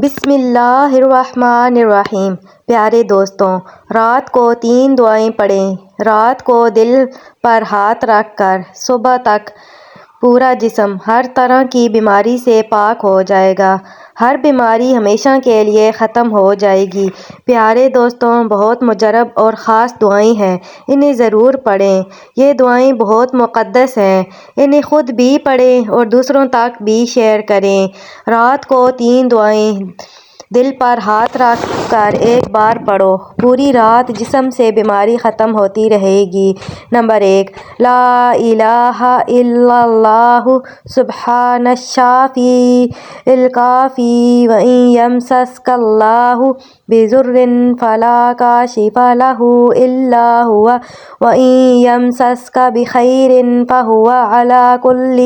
بسم اللہ الرحمن الرحیم۔ پیارے دوستوں، رات کو 3 دعائیں پڑھیں۔ رات کو دل پر ہاتھ رکھ کر صبح تک پورا جسم ہر طرح کی بیماری سے پاک ہو جائے گا۔ ہر بیماری ہمیشہ کے لیے ختم ہو جائے گی۔ پیارے دوستوں، بہت مجرب اور خاص دعائیں ہیں، انہیں ضرور پڑھیں۔ یہ دعائیں بہت مقدس ہیں، انہیں خود بھی پڑھیں اور دوسروں تک بھی شیئر کریں۔ رات کو 3 دعائیں دل پر ہاتھ رکھ کر ایک بار پڑھو، پوری رات جسم سے بیماری ختم ہوتی رہے گی۔ نمبر 1، لا الہ الا اللہ سبحان الشافی الکافی وإن یمسسک اللہ بضر فلا کاشف لہ الا هو وإن یمسسک بخیر فہو علی کل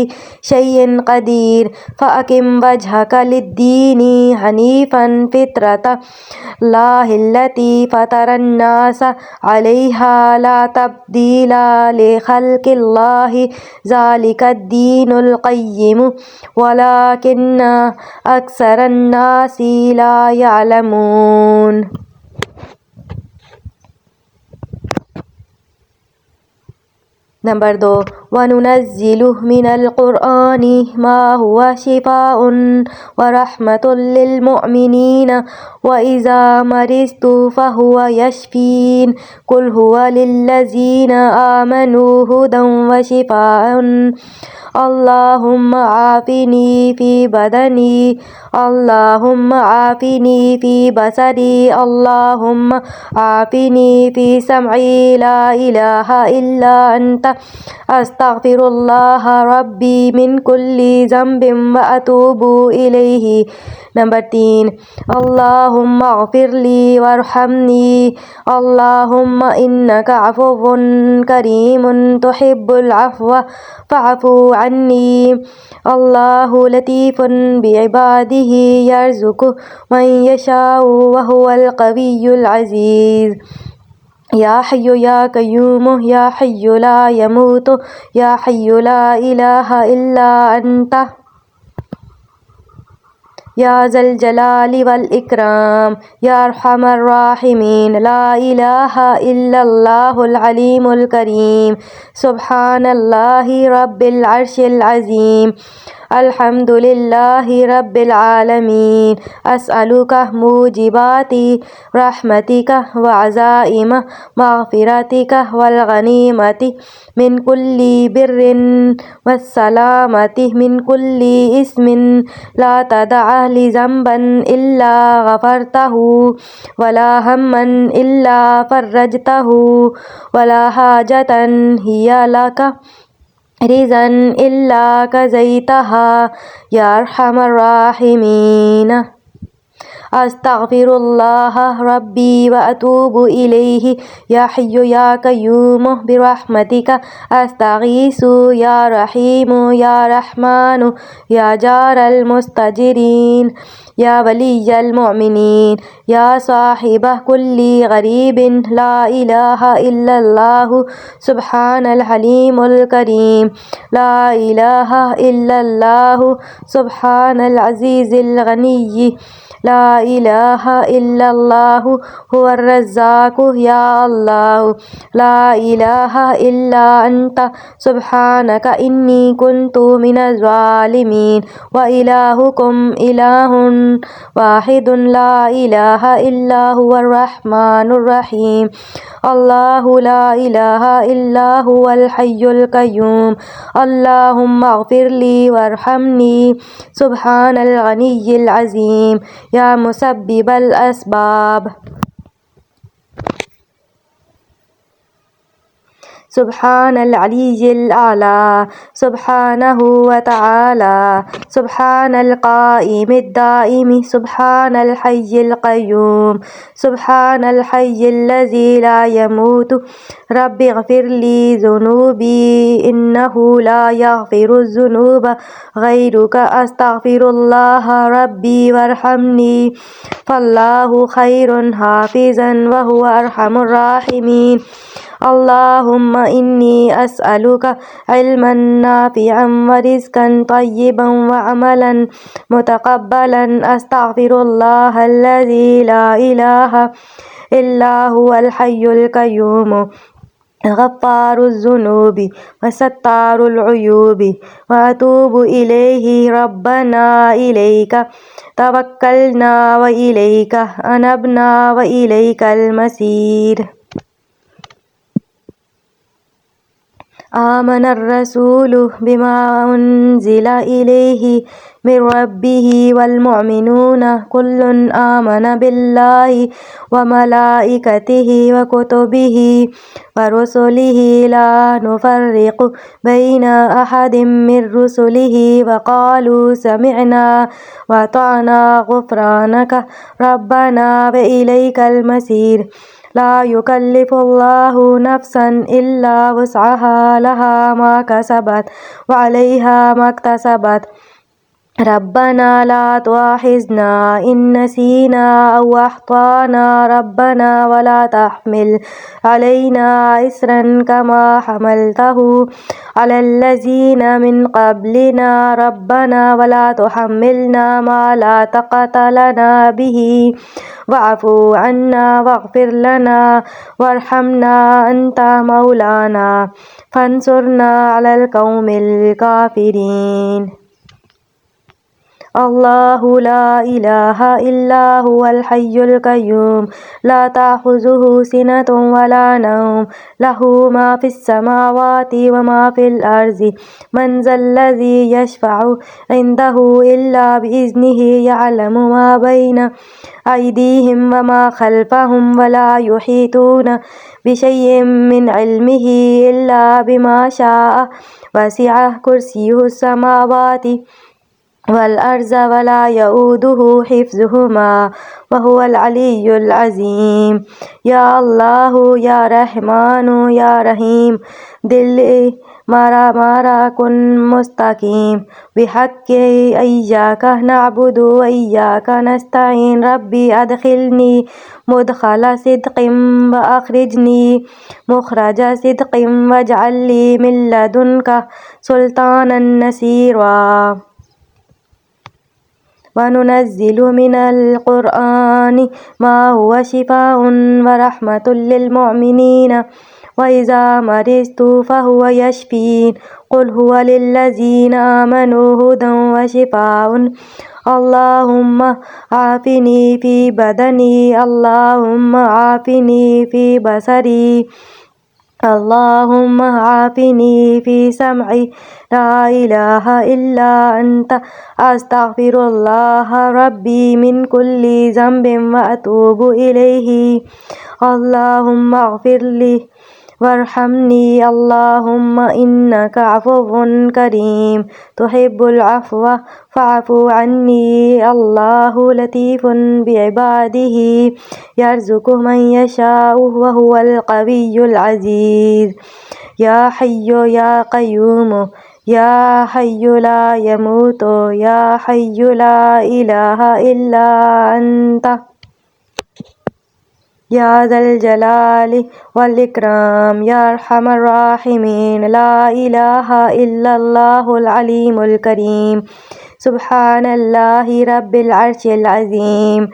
شیء قدیر فأقم وجہک للدین حنیفا فطرۃ اللہ التی فطر الناس علیہا لا تبدیل لخلق اللہ ذلک الدین القیم ولکن اکثر الناس لا یعلمون۔ نمبر 2، وَنُنَزِّلُ مِنَ الْقُرْآنِ مَا هُوَ شِفَاءٌ وَرَحْمَةٌ لِّلْمُؤْمِنِينَ وَإِذَا مَرِضْتُ فَهُوَ يَشْفِينِ قُلْ هُوَ لِلَّذِينَ آمَنُوا هُدًى وَشِفَاءٌ اللہم عافنی فی بدنی اللہم عافنی فی بصری اللہم عافنی فی سمعی لا الہ الا انت استغفر اللہ ربی من کل ذنب واتوب الیہ۔ نمبر 3، اللہم اغفر لی وارحمنی اللہم انک عفو کریم تحب العفو فاعف عنی۔ اللہ لطیف بعبادہ یرزق من یشاء وہو القوی العزیز۔ یا حی یا قیوم یا حی لا یموت یا حی لا الہ الا انت یا ذا الجلال والاکرام یا ارحم الراحمین۔ لا الہ الا اللہ العلیم الکریم سبحان اللہ رب العرش العظیم الحمد للہ رب العالمین۔ اسألک موجبات رحمتک وعزائم مغفرتک والغنیمۃ من کل بر والسلامۃ من کل اسم لا تدع ذنبا الا غفرتہ ولا ہما الا فرجتہ ولا حاجۃ ہی لک رضا الا قضیتہا یا ارحم الراحمین۔ استغفر اللہ ربی واتوب الیہ یا حی یا قیوم برحمتک استغیث یا رحیم یا رحمن یا جار المستجیرین یا ولی المؤمنین یا صاحب کل غریب لا الہ الا اللہ سبحان الحلیم الکریم۔ لا الہ الا اللہ سبحان العزیز الغنی لا الہ الا اللہ هو الرزاق یا اللہ لا الہ الا انت سبحانک انی کنت من الظالمین وإلہکم الہ واحد لا الہ الا هو الرحمن الرحیم۔ اللہ لا الہ الا هو الحی القیوم اللہم اغفر لی وارحمنی سبحان الغنی العظیم یا مسبب الاسباب سبحان العلی الاعلی سبحانہ وتعالی سبحان القائم الدائم سبحان الحی القیوم سبحان الحی الذی لا یموت رب اغفر لی ذنوبی انہ لا یغفر الذنوب غیرک استغفر اللہ ربی وارحمنی فاللہ خیر حافظا وہو ارحم الراحمین۔ اللهم إني أسألك علما نافعا ورزقا طيبا وعملا متقبلا. أستغفر الله الذي لا إله إلا هو الحي القيوم غفار الذنوب وستار العيوب وأتوب إليه. ربنا إليك توكلنا وإليك أنبنا وإليك المصير. آمن الرسول بما أنزل إليه من ربه والمؤمنون كل آمن بالله وملائكته وكتبه ورسله لا نفرق بين أحد من رسله وقالوا سمعنا وأطعنا غفرانك ربنا وإليك المصير. لا يكلف الله نفسا إلا وسعها لها ما كسبت وعليها ما اكتسبت. ربنا لا تؤاخذنا إن نسينا أو أخطأنا ربنا ولا تحمل علينا إصرا كما حملته على الذين من قبلنا ربنا ولا تحملنا ما لا طاقة لنا به واعف عنا واغفر لنا وارحمنا أنت مولانا فانصرنا على القوم الكافرين. الله لا إله إلا هو الحي القيوم لا تأخذه سنة ولا نوم له ما في السماوات وما في الأرض. من ذا الذي يشفع عنده إلا بإذنه يعلم ما بين أيديهم وما خلفهم ولا يحيطون بشيء من علمه إلا بما شاء. وسع كرسيه السماوات والأرض ولا يؤوده حفظهما وهو العلي العظيم. يا الله يا رحمن يا رحيم دل مارا كن مستقيم بحق إياك نعبد وإياك نستعين. ربي أدخلني مدخل صدق وأخرجني مخرج صدق واجعل لي من لدنك سلطانا نصيرا. وننزل من القرآن ما هو شفاء ورحمة للمؤمنين وإذا مرضت فهو يشفين. قل هو للذين آمنوا هدى وشفاء. اللهم عافني في بدني اللهم عافني في بصري اللهم عافني في سمعي. لا إله إلا أنت أستغفر الله ربي من كل ذنب وأتوب إليه. اللهم اغفر لي وارحمني اللهم إنك عفو كريم تحب العفو فاعف عني. الله لطيف بعباده يرزق من يشاء وهو القوي العزيز. يا حي يا قيوم يا حي لا يموت يا حي لا إله إلا أنت يا ذا الجلال والإكرام يا أرحم الراحمين. لا إله إلا الله العليم الكريم. سبحان الله رب العرش العظيم.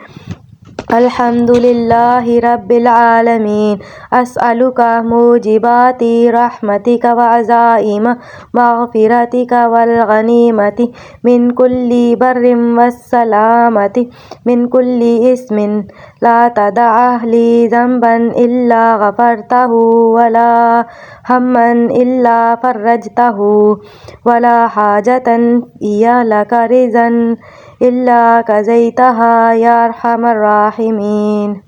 الحمد لله رب العالمين. أسألك موجبات رحمتك وعزائم مغفرتك والغنيمة من كل بر والسلامة من كل اسم لا تدع لي ذنبا إلا غفرته ولا هما إلا فرجته ولا حاجة هي لك رضا إلا قضيتها يا أرحم الراحمين.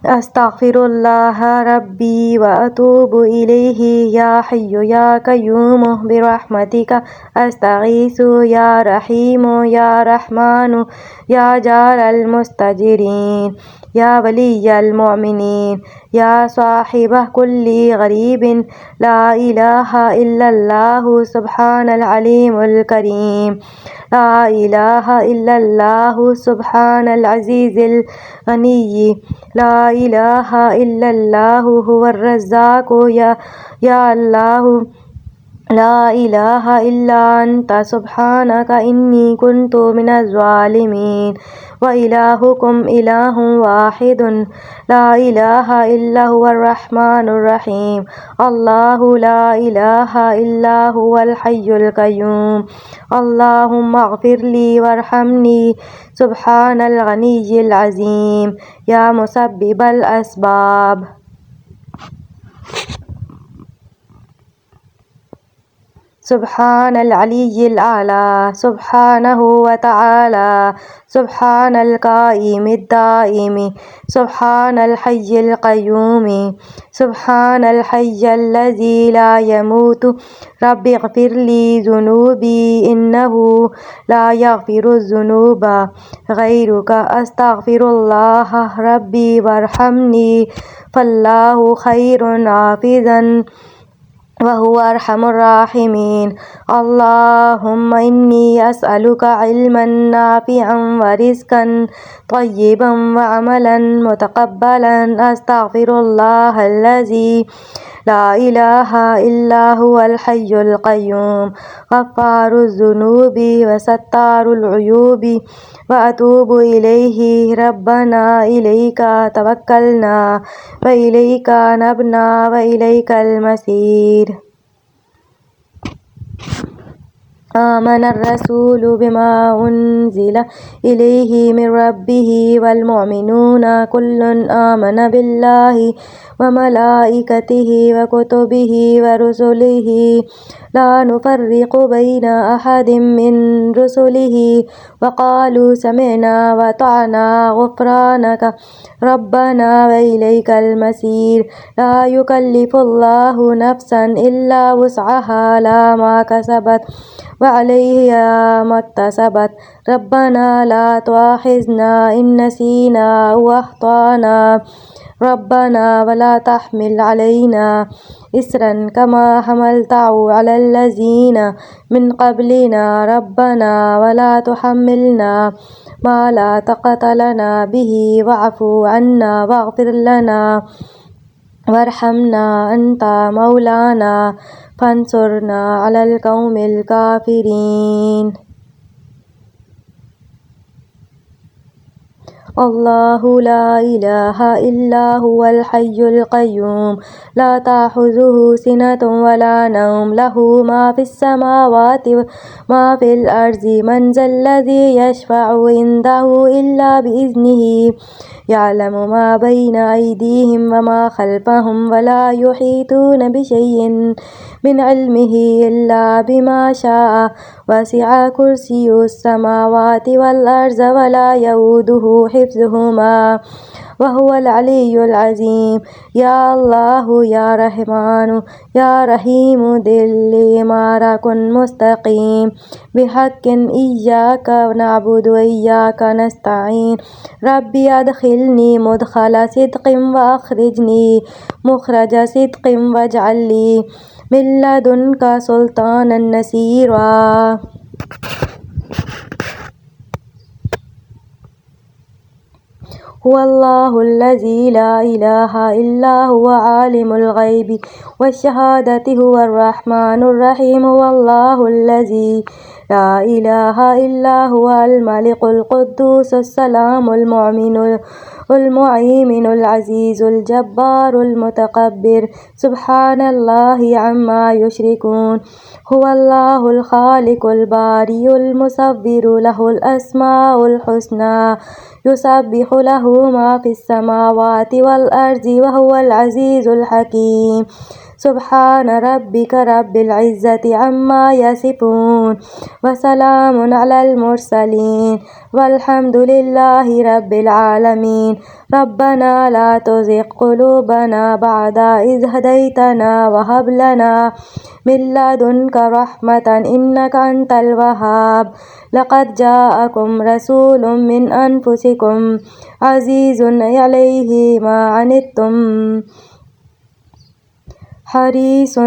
أستغفر الله ربي وأتوب إليه. يا حي يا قيوم برحمتك أستغيث يا رحيم يا رحمن يا جار المستجيرين. يا ولي المؤمنين يا صاحب كل غريب لا إله إلا الله سبحان العليم الكريم لا إله إلا الله سبحان العزيز الغني لا إله إلا الله هو الرزاق يا الله لا إله إلا أنت سبحانك إني كنت من الظالمين وإلهكم إله واحد لا إله إلا هو الرحمن الرحيم الله لا إله إلا هو الحي القيوم اللهم اغفر لي وارحمني سبحان الغني العظيم يا مسبب الأسباب سبحان العلي الأعلى سبحانه وتعالى سبحان القائم الدائم سبحان الحي القيوم سبحان الحي الذي لا يموت رب اغفر لي ذنوبي إنه لا يغفر الذنوب غيرك أستغفر الله ربي وارحمني فالله خير حافظا وهو أرحم الراحمين اللهم إني أسألك علما نافعا ورزقا طيبا وعملا متقبلا أستغفر الله الذي لا إله إلا هو الحي القيوم غفار الذنوب وستار العيوب وأتوب إليه ربنا إليك توكلنا وإليك نبنا وإليك المصير آمن الرسول بما أنزل إليه من ربه والمؤمنون كل آمن بالله وملائكته وكتبه ورسله لا نفرق بين أحد من رسله وقالوا سمعنا وأطعنا غفرانك ربنا وإليك المصير لا يكلف الله نفسا إلا وسعها لا ما كسبت وعليها ما اكتسبت ربنا لا تؤاخذنا إن نسينا أو أخطأنا ربنا ولا تحمل علينا إسرا كما حملته على الذين من قبلنا ربنا ولا تحملنا ما لا طاقة لنا به واعف عنا واغفر لنا وارحمنا أنت مولانا فانصرنا على القوم الكافرين الله لا إله إلا هو الحي القيوم لا تأخذه سنة ولا نوم له ما في السماوات وما في الأرض من ذا الذي يشفع عنده إلا بإذنه يعلم ما بين أيديهم وما خلفهم ولا يحيطون بشيء من علمه إلا بما شاء وسع كرسي السماوات والأرض ولا يؤوده حفظهما وهو العلي العظيم يا الله يا رحمن يا رحيم دل ما كن مستقيم بحق إياك نعبد وإياك نستعين ربي أدخلني مدخل صدق وأخرجني مخرج صدق واجعل لي من لدنك سلطانا نصيرا هو الله الذي لا إله إلا هو عالم الغيب والشهادة هو الرحمن الرحيم هو الله الذي لا إله إلا هو الملك القدوس السلام المؤمن المهيمن العزيز الجبار المتكبر سبحان الله عما يشركون هو الله الخالق البارئ المصور له الأسماء الحسنى يسبح له ما في السماوات والأرض وهو العزيز الحكيم سبحان ربك رب العزة عما يصفون وسلام على المرسلين والحمد لله رب العالمين ربنا لا تزغ قلوبنا بعد إذ هديتنا وهب لنا من لدنك رحمة إنك أنت الوهاب لقد جاءكم رسول من أنفسكم عزيز عليه ما عنتم حريص